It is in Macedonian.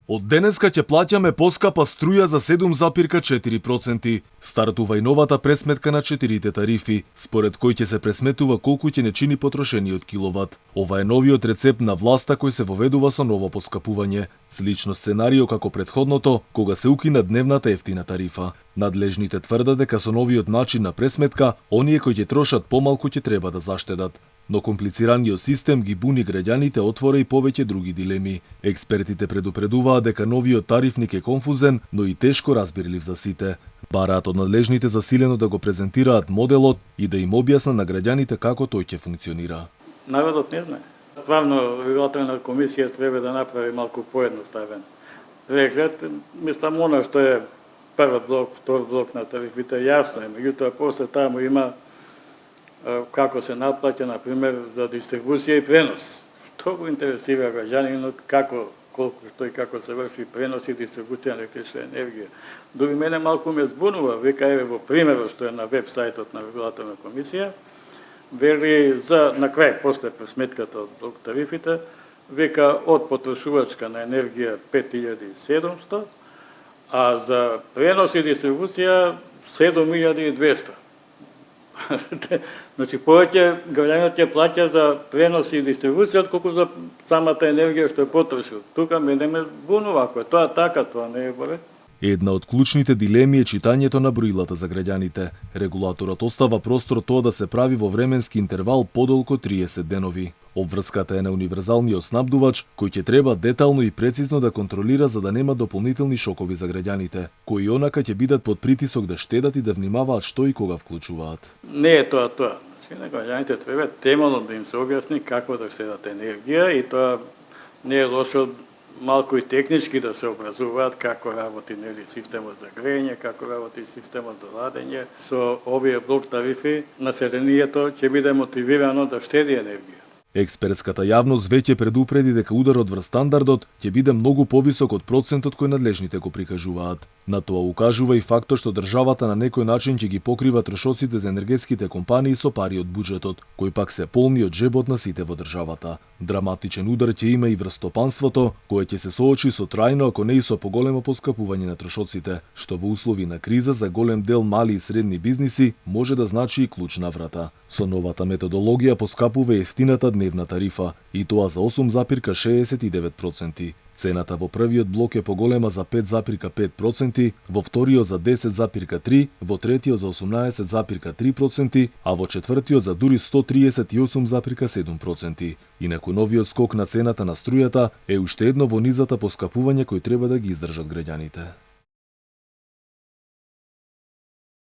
Од денеска ќе плаќаме поскапа струја за 7,4%. Стартува и новата пресметка на 4 тарифи, според кој ќе се пресметува колку ќе не чини потрошениот киловат. Ова е новиот рецепт на власта кој се воведува со ново поскапување. Слично сценарио како претходното, кога се укина дневната ефтина тарифа. Надлежните тврдат дека со новиот начин на пресметка, оние кои ќе трошат помалку ќе треба да заштедат. Но комплицираниот систем ги буни граѓаните, отвора и повеќе други дилеми. Експертите предупредуваат дека новиот тарифник е конфузен, но и тешко разбирлив за сите. Бараат од надлежните засилено да го презентираат моделот и да им објаснат на граѓаните како тој ќе функционира. Народот не знае. Стварно, регулаторна комисија треба да направи малку поедноставен преглед. Мислам, она што е прв блок, втор блок на тарифите, јасно е. Меѓутоа, после таму има како се наплаќа, например, за дистрибуција и пренос. Што го интересира граѓанинот, како, колку, што и како се врши пренос и дистрибуција на електрична енергија. Дури мене малку ме збунува, века еве во примерот што е на веб сајтот на регулаторна комисија, вели за на крај после пресметката од блок тарифите, века од потрошувачка на енергија 5700, а за пренос и дистрибуција 7200. Значи, повеќе граѓанот ќе плаќа за пренос и дистрибуција, отколку за самата енергија што е потрошил. Тука мене ме збунува, ако е тоа така, тоа не е во ред. Една од клучните дилеми е читањето на броилата за граѓаните. Регулаторот остава простор тоа да се прави во временски интервал подолго 30 денови. Обврската е на универзалниот снабдувач, кој ќе треба детално и прецизно да контролира за да нема дополнителни шокови за граѓаните, кои онака ќе бидат под притисок да штедат и да внимаваат што и кога вклучуваат. Не е тоа. Значи, на граѓаните треба темелно да им се објасни како да штедат енергија и тоа не е лошо малку и технички да се образуваат како работи системот за грејење, како работи системот за ладење. Со овие блок тарифи населението ќе биде мотивирано да штеди енергија. Експертската јавност веќе предупреди дека ударот врз стандардот ќе биде многу повисок од процентот кој надлежните го прикажуваат. На тоа укажува и фактот што државата на некој начин ќе ги покрива трошоците за енергетските компании со пари од буџетот, кој пак се полни од джебот на сите во државата. Драматичен удар ќе има и врз стопанството, кое ќе се соочи со трајно, ако не и со поголемо поскапување на трошоците, што во услови на криза за голем дел мали и средни бизниси може да значи и клуч на врата. Со новата методологија поскапува ефтината дневна тарифа, и тоа за 8,69%. Цената во првиот блок е поголема за 5,5%, во вториот за 10,3%, во третиот за 18,3%, а во четвртиот за дури 138,7%. Инаку новиот скок на цената на струјата е уште едно во низата поскапување кој треба да ги издржат граѓаните.